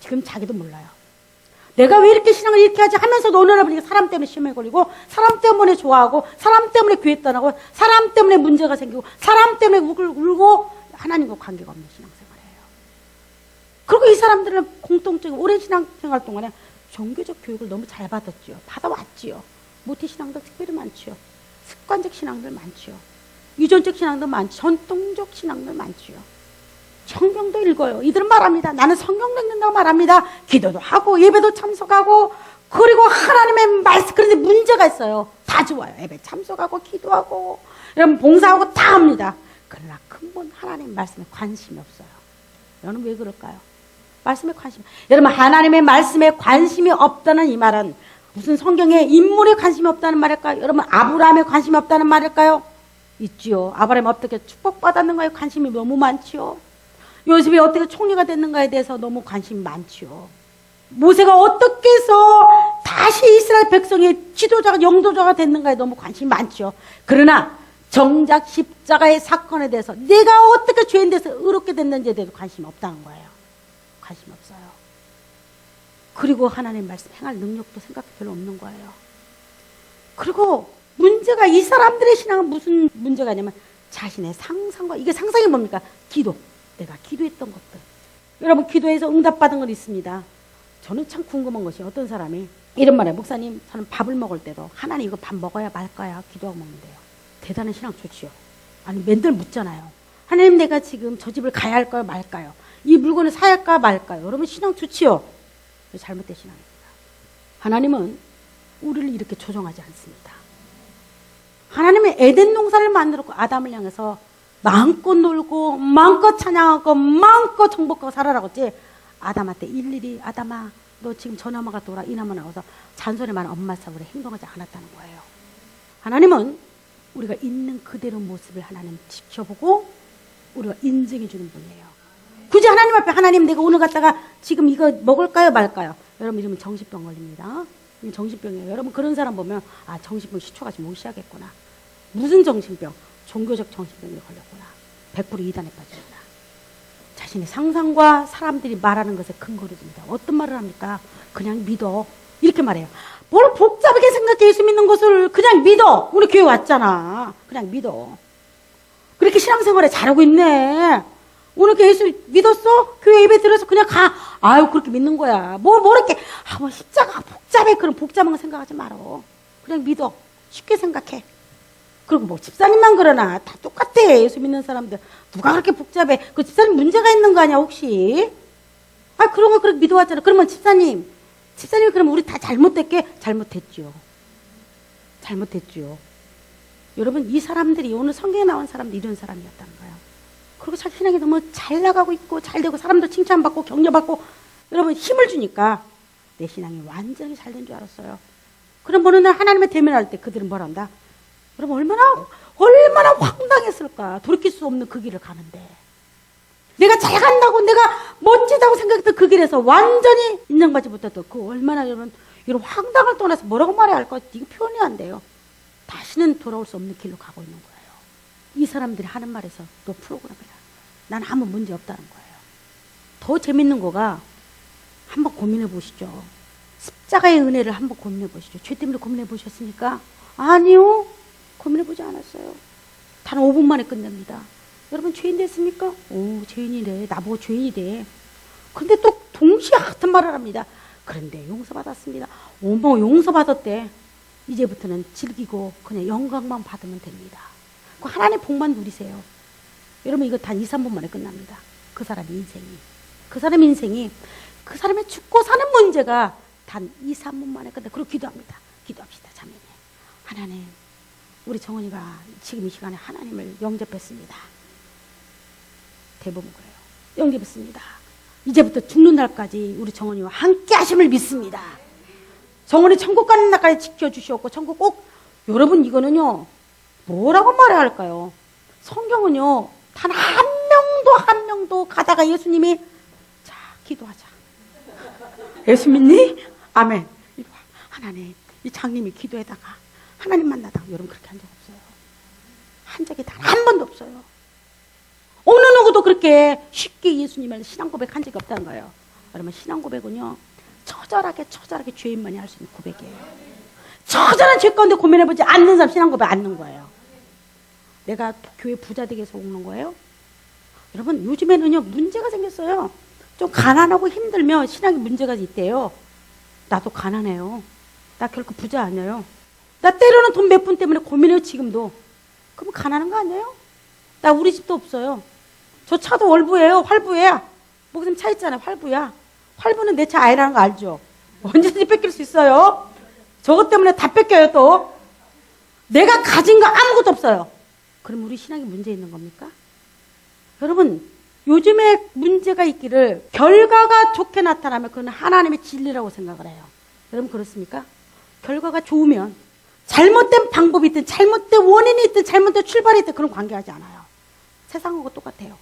지금 자기도 몰라요. 내가 왜 이렇게 신앙을 이렇게 하지 하면서도 어느 날 보니까 사람 때문에 시험에 걸리고 사람 때문에 좋아하고 사람 때문에 교회 떠나고 사람 때문에 문제가 생기고 사람 때문에 울고 하나님과 관계가 없는 신앙생활이에요. 그리고 이 사람들은 공통적인 오랜 신앙생활 동안에 종교적 교육을 너무 잘 받았지요. 받아왔지요. 모태신앙도 특별히 많지요. 습관적 신앙들 많지요. 유전적 신앙도 많지요. 전통적 신앙들 많지요. 성경도 읽어요. 이들은 말합니다. 나는 성경도 읽는다고 말합니다. 기도도 하고 예배도 참석하고 그리고 하나님의 말씀. 그런데 문제가 있어요. 다 좋아요. 예배 참석하고 기도하고 여러분 봉사하고 다 합니다. 그러나 근본 하나님 말씀에 관심이 없어요. 여러분 왜 그럴까요? 말씀에 관심. 여러분 하나님의 말씀에 관심이 없다는 이 말은 무슨 성경에 인물에 관심이 없다는 말일까요? 여러분 아브라함에 관심이 없다는 말일까요? 있지요. 아브라함이 어떻게 축복받았는가에 관심이 너무 많지요. 요셉이 어떻게 총리가 됐는가에 대해서 너무 관심이 많지요. 모세가 어떻게 해서 다시 이스라엘 백성의 지도자가 영도자가 됐는가에 너무 관심이 많지요. 그러나 정작 십자가의 사건에 대해서 내가 어떻게 죄인 돼서 의롭게 됐는지에 대해서 관심이 없다는 거예요. 관심이 없어요. 그리고 하나님 말씀 행할 능력도 생각이 별로 없는 거예요. 그리고 문제가 이 사람들의 신앙은 무슨 문제가 있냐면 자신의 상상과 이게 상상이 뭡니까? 기도. 내가 기도했던 것들. 여러분 기도해서 응답받은 건 있습니다. 저는 참 궁금한 것이 어떤 사람이 이런 말이에요. 목사님 저는 밥을 먹을 때도 하나님 이거 밥 먹어야 말까요? 기도하고 먹는데요. 대단한 신앙 좋지요. 아니 맨날 묻잖아요. 하나님 내가 지금 저 집을 가야 할까요? 말까요? 이 물건을 사야 할까 말까요? 여러분 신앙 좋지요. 잘못된 신앙입니다. 하나님은 우리를 이렇게 조종하지 않습니다. 하나님은 에덴 농사를 만들었고 아담을 향해서 마음껏 놀고 마음껏 찬양하고 마음껏 정복하고 살아라고 했지. 아담한테 일일이 아담아 너 지금 저 나무가 돌아 이 나무 나와서 잔소리만 엄마 싸우려 행동하지 않았다는 거예요. 하나님은 우리가 있는 그대로 모습을 하나님 지켜보고 우리가 인정해 주는 분이에요. 굳이 하나님 앞에 하나님 내가 오늘 갔다가 지금 이거 먹을까요 말까요? 여러분 이러면 정신병 걸립니다. 정신병이에요. 여러분 그런 사람 보면 아 정신병 시초가 지금 오기 시작했구나. 무슨 정신병? 종교적 정신병에 걸렸구나. 100% 이단에 빠집니다. 자신의 상상과 사람들이 말하는 것에 근거를 줍니다. 어떤 말을 합니까? 그냥 믿어. 이렇게 말해요. 뭘 복잡하게 생각해 예수 믿는 것을 그냥 믿어. 우리 교회 왔잖아. 그냥 믿어. 그렇게 신앙생활에 잘하고 있네. 오늘 예수 믿었어? 교회 예배 들어서 그냥 가. 아유 그렇게 믿는 거야. 뭐 이렇게 뭐 십자가 복잡해. 그런 복잡한 거 생각하지 말어. 그냥 믿어. 쉽게 생각해. 그리고 뭐 집사님만 그러나 다 똑같아. 예수 믿는 사람들 누가 그렇게 복잡해. 그 집사님 문제가 있는 거 아니야 혹시? 아 그런 거 그렇게 믿어왔잖아. 그러면 집사님이 그럼 우리 다 잘못됐게? 잘못했죠. 여러분, 이 사람들이 오늘 성경에 나온 사람들이 이런 사람이었다는 거예요. 그리고 자기 신앙이 너무 잘 나가고 있고 잘 되고 사람들 칭찬받고 격려받고 여러분 힘을 주니까 내 신앙이 완전히 잘 된 줄 알았어요. 그럼 어느 날 하나님의 대면할 때 그들은 뭘 한다? 여러분 얼마나 황당했을까. 돌이킬 수 없는 그 길을 가는데 내가 잘 간다고 내가 멋지다고 생각했던 그 길에서 완전히 인정받지 못했던 그 얼마나 여러분 이런 황당을 떠나서 뭐라고 말해야 할까? 이거 표현이 안 돼요. 다시는 돌아올 수 없는 길로 가고 있는 거예요. 이 사람들이 하는 말에서 너 프로그램이다. 난 아무 문제 없다는 거예요. 더 재밌는 거가 한번 고민해 보시죠. 십자가의 은혜를 한번 고민해 보시죠. 죄 때문에 고민해 보셨습니까? 아니요. 고민해 보지 않았어요. 단 5분 만에 끝냅니다. 여러분 죄인 됐습니까? 오, 죄인이래. 나보고 죄인이래. 근데 또 동시에 같은 말을 합니다. 그런데 용서받았습니다. 어머, 용서받았대. 이제부터는 즐기고 그냥 영광만 받으면 됩니다. 그 하나님의 복만 누리세요. 여러분 이거 단 2, 3분 만에 끝납니다. 그 사람의 인생이. 그 사람의 인생이 그 사람의 죽고 사는 문제가 단 2, 3분 만에 끝나. 그리고 기도합니다. 기도합시다. 자매님. 하나님, 우리 정원이가 지금 이 시간에 하나님을 영접했습니다. 대부분 그래요. 영접했습니다. 이제부터 죽는 날까지 우리 정원이와 함께 하심을 믿습니다. 정원이 천국 가는 날까지 지켜주시옵고 천국 꼭 여러분 이거는요 뭐라고 말해야 할까요? 성경은요 단 한 명도 가다가 예수님이 자 기도하자. 예수 믿니? 아멘. 이리 와. 하나님 이 장님이 기도에다가 하나님 만나다가 여러분 그렇게 한 적 없어요. 한 적이 단 한 번도 없어요. 어느 누구도 그렇게 쉽게 예수님을 신앙 고백한 적이 없다는 거예요. 여러분 신앙 고백은요 처절하게 죄인만이 할 수 있는 고백이에요. 처절한 죄 가운데 고민해보지 않는 사람 신앙 고백 않는 거예요. 내가 교회 부자 되기 위해서 오는 거예요? 여러분 요즘에는요 문제가 생겼어요. 좀 가난하고 힘들면 신앙에 문제가 있대요. 나도 가난해요. 나 결코 부자 아니에요. 나 때로는 돈 몇 푼 때문에 고민해요 지금도. 그럼 가난한 거 아니에요? 나 우리 집도 없어요. 저 차도 월부예요. 활부야. 무슨 차 있잖아요. 활부야. 활부는 내 차 아니라는 거 알죠? 언제든지 뺏길 수 있어요. 저것 때문에 다 뺏겨요 또. 내가 가진 거 아무것도 없어요. 그럼 우리 신앙에 문제 있는 겁니까? 여러분 요즘에 문제가 있기를 결과가 좋게 나타나면 그건 하나님의 진리라고 생각을 해요. 여러분 그렇습니까? 결과가 좋으면 잘못된 방법이 있든 잘못된 원인이 있든 잘못된 출발이 있든 그런 관계하지 않아요. 세상하고 똑같아요.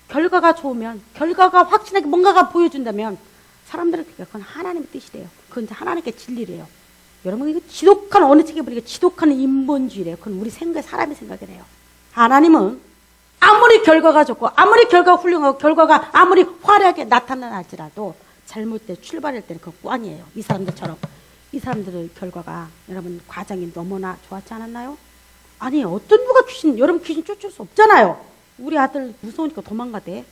결과가 좋으면 결과가 확실하게 뭔가가 보여준다면 사람들은 그건 하나님의 뜻이래요. 그건 이제 하나님께 진리래요. 여러분 이거 지독한 어느 책에 보니까 지독한 인본주의래요. 그건 우리 생각 사람의 생각이래요. 하나님은 아무리 결과가 좋고 아무리 결과가 훌륭하고 결과가 아무리 화려하게 나타나지라도 잘못된 출발할 때는 그건 꽝이에요. 이 사람들처럼. 이 사람들의 결과가 여러분 과정이 너무나 좋았지 않았나요? 아니 어떤 누가 귀신 여러분 귀신 쫓을 수 없잖아요. 우리 아들 무서우니까 도망가대.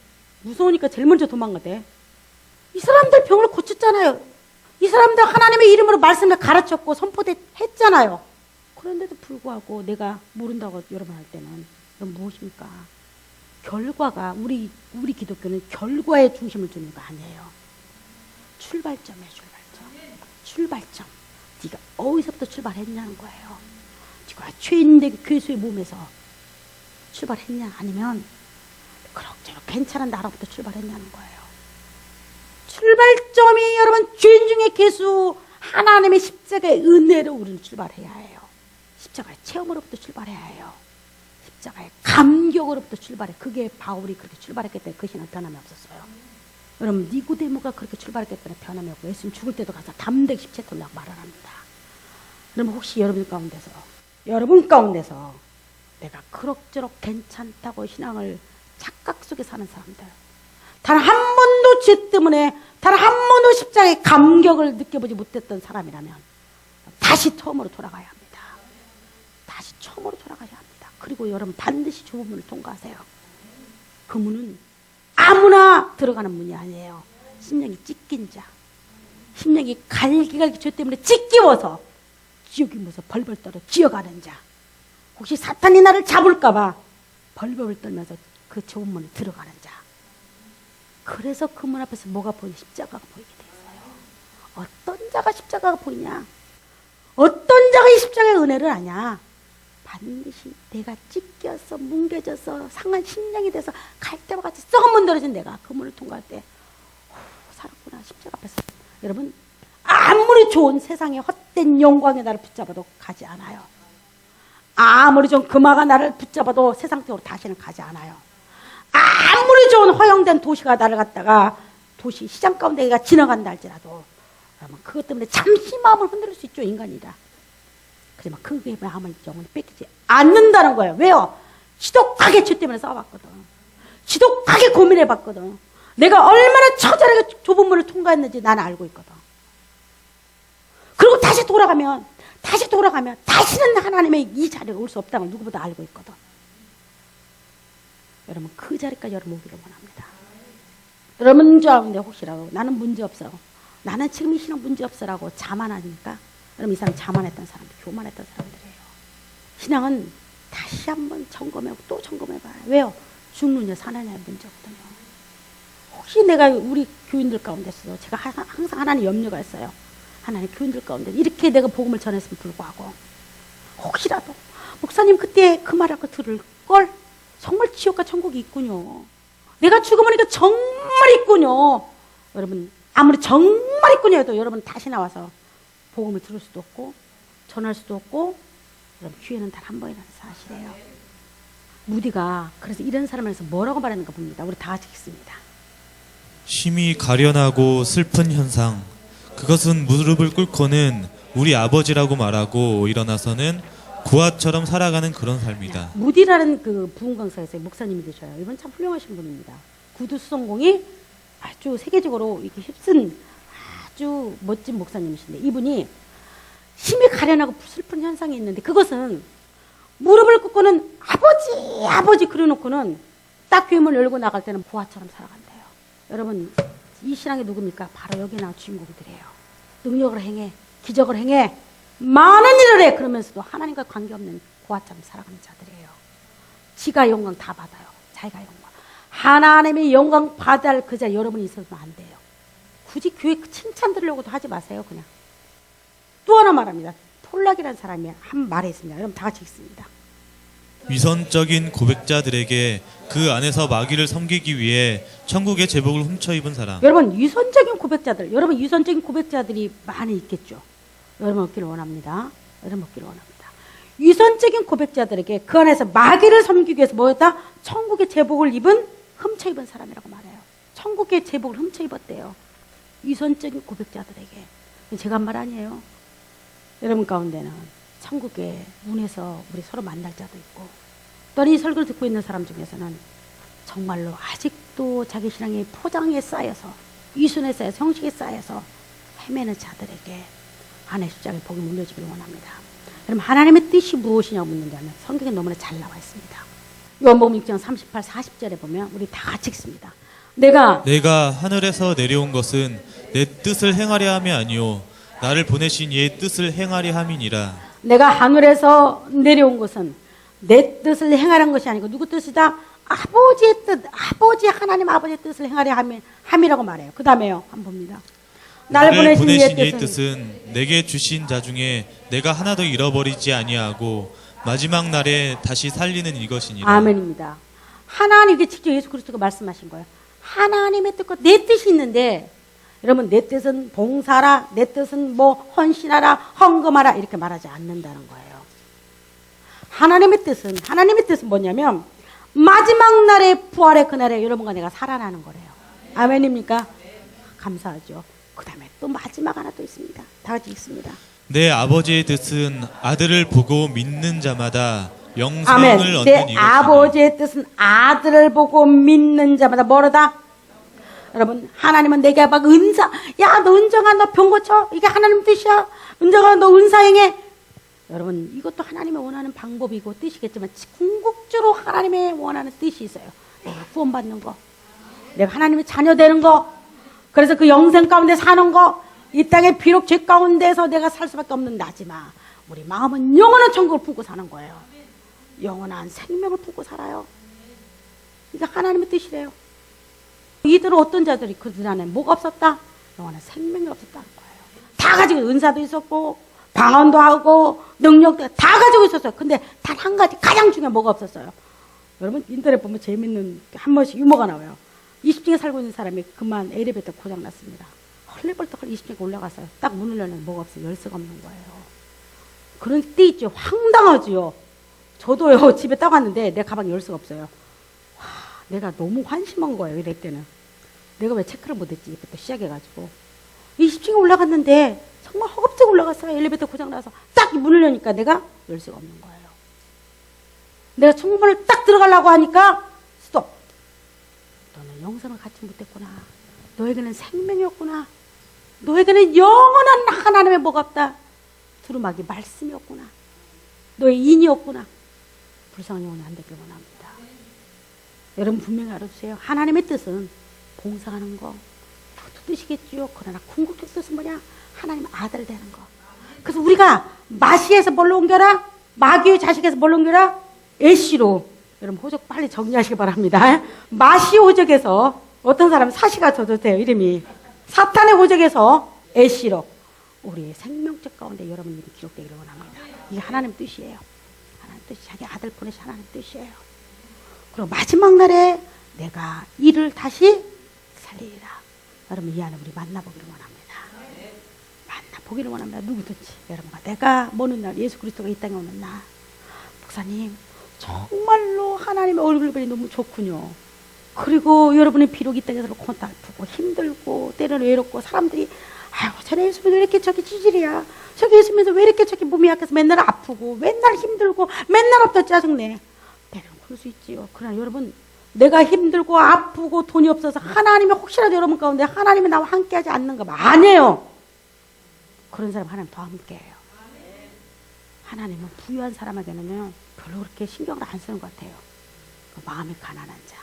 무서우니까 제일 먼저 도망가대. 이 사람들 병을 고쳤잖아요. 이 사람들 하나님의 이름으로 말씀을 가르쳤고 선포대 했잖아요. 그런데도 불구하고 내가 모른다고 여러분 할 때는 그럼 무엇입니까? 결과가 우리 기독교는 결과에 중심을 두는 거 아니에요. 출발점이에요. 출발점. 네가 어디서부터 출발했냐는 거예요. 네가 죄인되게 괴수의 몸에서 출발했냐 아니면 그럭저럭 괜찮은 나라부터 출발했냐는 거예요. 출발점이 여러분 죄인 중에 괴수 하나님의 십자가의 은혜로 우리는 출발해야 해요. 십자가의 체험으로부터 출발해야 해요. 십자가의 감격으로부터 출발해. 그게 바울이 그렇게 출발했기 때문에 그 신앙 변함이 없었어요. 여러분 니고데모가 그렇게 출발했기 때문에 변함이 없고 예수님 죽을 때도 가서 담대히 십체토라고 말을 합니다. 그러면 혹시 여러분 가운데서 내가 그럭저럭 괜찮다고 신앙을 착각 속에 사는 사람들 단 한 번도 죄 때문에 단 한 번도 십자가의 감격을 느껴보지 못했던 사람이라면 다시 처음으로 돌아가야 합니다. 다시 처음으로 돌아가야 합니다. 그리고 여러분 반드시 좁은 문을 통과하세요. 그 문은 아무나 들어가는 문이 아니에요. 심령이 찢긴 자, 심령이 갈기갈기 죄 때문에 찢기워서 지옥이 무서 벌벌 떨어 기어가는 자, 혹시 사탄이 나를 잡을까봐 벌벌 떨면서 그 좁은 문에 들어가는 자. 그래서 그 문 앞에서 뭐가 보이냐? 십자가가 보이게 돼 있어요. 어떤 자가 십자가가 보이냐? 어떤 자가 이 십자가의 은혜를 아냐? 반드시 내가 찢겨서 뭉개져서 상한 심령이 돼서 갈대와 같이 썩은 문 들어진 내가 그 문을 통과할 때 살았구나 십자가 앞에서. 여러분 아무리 좋은 세상의 헛된 영광이 나를 붙잡아도 가지 않아요. 아무리 좋은 금화가 나를 붙잡아도 세상 쪽으로 다시는 가지 않아요. 아무리 좋은 허용된 도시가 나를 갖다가 도시 시장 가운데 내가 지나간다 할지라도 여러분 그것 때문에 잠시 마음을 흔들 수 있죠. 인간이라. 하지만 그의 마음을 영원히 뺏기지 않는다는 거예요. 왜요? 지독하게 죄 때문에 싸워봤거든. 지독하게 고민해봤거든. 내가 얼마나 처절하게 좁은 문을 통과했는지 나는 알고 있거든. 그리고 다시 돌아가면 다시는 하나님의 이 자리에 올 수 없다는 걸 누구보다 알고 있거든. 여러분 그 자리까지 여러분 오기를 원합니다. 여러분 문제 없는데 혹시라도 나는 문제 없어, 나는 지금 이 신앙 문제 없어라고 자만하니까 여러분 이 사람 자만했던 사람들, 교만했던 사람들이에요. 신앙은 다시 한번 점검하고 또 점검해봐요. 왜요? 죽느냐 사느냐의 문제거든요. 혹시 내가 우리 교인들 가운데서 제가 항상 하나님 염려가 있어요. 하나님 교인들 가운데 이렇게 내가 복음을 전했으면 불구하고 혹시라도 목사님 그때 그 말을 들을 걸 정말 지옥과 천국이 있군요. 내가 죽어보니까 정말 있군요. 여러분 아무리 정말 있군요 해도 여러분 다시 나와서 복음을 들을 수도 없고 전할 수도 없고 여러분 기회는 단 한 번이라는 사실이에요. 무디가 그래서 이런 사람을 해서 뭐라고 말하는가 봅니다. 우리 다 같이 읽습니다. 심히 가련하고 슬픈 현상, 그것은 무릎을 꿇고는 우리 아버지라고 말하고 일어나서는 구하처럼 살아가는 그런 삶이다. 무디라는 그 부흥 강사에서 목사님이 되셔요. 이분 참 훌륭하신 분입니다. 구두 수성공이 아주 세계적으로 이렇게 휩쓴 아주 멋진 목사님이신데 이분이 심히 가련하고 슬픈 현상이 있는데 그것은 무릎을 꿇고는 아버지 그려놓고는 딱 교회문을 열고 나갈 때는 부하처럼 살아간대요. 여러분 이 신앙이 누굽니까? 바로 여기 나온 주인공들이에요. 능력을 행해, 기적을 행해, 많은 일을 해. 그러면서도 하나님과 관계없는 부하처럼 살아가는 자들이에요. 지가 영광 다 받아요. 자기가 영광. 하나님의 영광 받아야 할 그 자리에 여러분이 있어서는 안 돼요. 굳이 교회 칭찬 들으려고도 하지 마세요. 그냥. 또 하나 말합니다. 톨락이라는 사람이 한 말에 있습니다. 여러분 다 같이 읽습니다. 위선적인 고백자들에게 그 안에서 마귀를 섬기기 위해 천국의 제복을 훔쳐 입은 사람. 여러분 위선적인 고백자들, 여러분 위선적인 고백자들이 많이 있겠죠. 여러분 없기를 원합니다. 여러분 없기를 원합니다. 위선적인 고백자들에게 그 안에서 마귀를 섬기기 위해서 뭐였다? 천국의 제복을 훔쳐 입은 사람이라고 말해요. 천국의 제복을 훔쳐 입었대요. 위선적인 고백자들에게. 제가 한 말 아니에요. 여러분 가운데는 천국의 문에서 우리 서로 만날 자도 있고 또 이 설교를 듣고 있는 사람 중에서는 정말로 아직도 자기 신앙이 포장에 쌓여서 위선에 쌓여서 형식에 쌓여서 헤매는 자들에게 하나님의 십자가의 복이 물려주기를 원합니다. 여러분 하나님의 뜻이 무엇이냐고 묻는다면 성경에 너무나 잘 나와 있습니다. 요한복음 6장 38, 40절에 보면 우리 다 같이 읽습니다. 내가 하늘에서 내려온 것은 내 뜻을 행하려 함이 아니요 나를 보내신 이의 뜻을 행하려 함이니라. 내가 하늘에서 내려온 것은 내 뜻을 행하라는 것이 아니고 누구 뜻이다? 아버지의 뜻, 하나님 아버지의 뜻을 행하려 함이라고 말해요. 그 다음에요. 한번 봅니다. 나를 보내신 이의 뜻은 내게 주신 자 중에 내가 하나도 잃어버리지 아니하고 마지막 날에 다시 살리는 이것이니라. 아멘입니다. 하나님께 직접 예수 그리스도가 말씀하신 거예요. 하나님의 뜻과 내 뜻이 있는데 여러분 내 뜻은 봉사라, 내 뜻은 뭐 헌신하라, 헌금하라 이렇게 말하지 않는다는 거예요. 하나님의 뜻은 뭐냐면 마지막 날의 부활의 그날에 여러분과 내가 살아나는 거래요. 아멘입니까? 감사하죠. 그 다음에 또 마지막 하나 또 있습니다. 다 같이 읽습니다. 내 아버지의 뜻은 아들을 보고 믿는 자마다 영생을 아멘. 얻는 내 이것이니. 아버지의 뜻은 아들을 보고 믿는 자마다 뭐로다? 여러분 하나님은 내게 막 은사, 야 너 은정아 너 병 고쳐, 이게 하나님 뜻이야. 은정아 너 은사행해. 여러분 이것도 하나님의 원하는 방법이고 뜻이겠지만 궁극적으로 하나님의 원하는 뜻이 있어요. 내가 구원받는 거, 내가 하나님의 자녀 되는 거, 그래서 그 영생 가운데 사는 거, 이 땅에 비록 죄 가운데서 내가 살 수밖에 없는 나지만 우리 마음은 영원한 천국을 품고 사는 거예요. 영원한 생명을 품고 살아요. 이게 하나님의 뜻이래요. 이들은 어떤 자들이 그들 안에 뭐가 없었다? 영원한 생명이 없었다는 거예요. 다 가지고 은사도 있었고 방언도 하고 능력도 다 가지고 있었어요. 근데 단 한 가지 가장 중요한 뭐가 없었어요. 여러분 인터넷 보면 재밌는 한 번씩 유머가 나와요. 20층에 살고 있는 사람이 그만 엘리베이터 고장 났습니다. 헐레벌떡 20층에 올라갔어요. 딱 문을 열면 뭐가 없어요. 열쇠가 없는 거예요. 그런 때 있죠. 황당하지요. 저도요 집에 딱 왔는데 내 가방에 열쇠가 없어요. 와, 내가 너무 환심한 거예요. 이럴 때는 내가 왜 체크를 못했지. 이부터 시작해가지고 20층에 올라갔는데 정말 허겁지겁 올라갔어요. 엘리베이터 고장 나서 딱 문을 여니까 내가 열쇠가 없는 거예요. 내가 창문을 딱 들어가려고 하니까 스톱. 너는 영생을 갖지 못했구나. 너에게는 생명이었구나. 너에게는 영원한 하나님의 뭐가 없다. 두루마기 말씀이었구나. 너의 인이었구나. 불쌍한 영혼이 안 되길 원합니다. 여러분 분명히 알아두세요. 하나님의 뜻은 봉사하는 거 그것도 뜻이겠죠. 그러나 궁극적 뜻은 뭐냐? 하나님 아들 되는 거. 그래서 우리가 마시에서 뭘로 옮겨라? 마귀의 자식에서 뭘로 옮겨라? 애쉬로. 여러분 호적 빨리 정리하시기 바랍니다. 마시 호적에서 어떤 사람은 사시가 젖어도 이름이 사탄의 호적에서 애쉬로 우리의 생명책 가운데 여러분 이름이 기록되기를 원합니다. 이게 하나님 뜻이에요. 하나님 뜻이 자기 아들 보내신 하나님 뜻이에요. 그리고 마지막 날에 내가 이를 다시 살리리라. 여러분 이 안에 우리 만나보기를 원합니다. 만나보기를 원합니다. 누구든지 여러분과 내가 모는 날 예수 그리스도가 이 땅에 오는 날 목사님 정말로 하나님의 얼굴이 너무 좋군요. 그리고 여러분이 비록 이 땅에서 고통 아프고 힘들고 때로는 외롭고 사람들이 아유 저는 예수님이 왜 이렇게 저기 찌질이야. 저기 예수님이 왜 이렇게 저기 몸이 약해서 맨날 아프고 맨날 힘들고 맨날 없다 짜증내. 때로는 그럴 수 있지요. 그러나 여러분 내가 힘들고 아프고 돈이 없어서 하나님이 혹시라도 여러분 가운데 하나님이 나와 함께하지 않는가 봐. 아니에요. 그런 사람 하나님 더 함께해요. 하나님은 부유한 사람에게는요 별로 그렇게 신경을 안 쓰는 것 같아요. 그 마음이 가난한 자,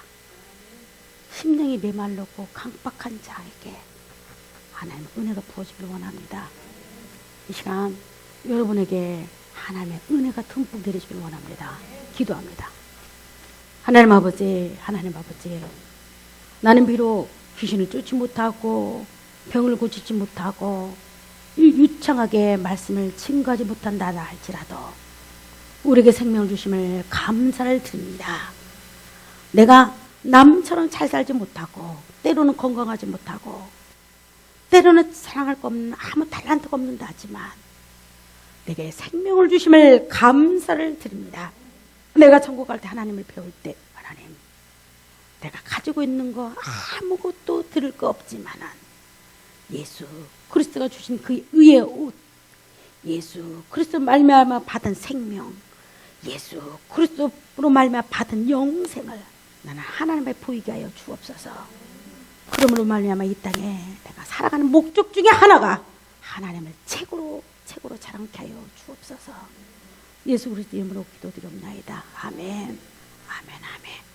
심령이 메말르고 강박한 자에게 하나님의 은혜가 부어지길 원합니다. 이 시간 여러분에게 하나님의 은혜가 듬뿍 내리시길 원합니다. 기도합니다. 하나님 아버지, 하나님 아버지, 나는 비록 귀신을 쫓지 못하고 병을 고치지 못하고 유창하게 말씀을 증거하지 못한다 할지라도 우리에게 생명을 주심을 감사를 드립니다. 내가 남처럼 잘 살지 못하고 때로는 건강하지 못하고 때로는 사랑할 거 없는 아무 달란트가 없는다 하지만 내게 생명을 주심을 감사를 드립니다. 내가 천국 갈 때 하나님을 배울 때 하나님 내가 가지고 있는 거 아무것도 들을 거 없지만은 예수 그리스도가 주신 그 의의 옷, 예수 그리스도 말미암아 받은 생명, 예수 그리스도로 말미암아 받은 영생을 나는 하나님의 보이게 하여 주옵소서. 그러므로 말미암아 이 땅에 내가 살아가는 목적 중에 하나가 하나님을 최고로 자랑케 하여 주옵소서. 예수 그리스도 이름으로 기도드리옵나이다. 아멘. 아멘. 아멘.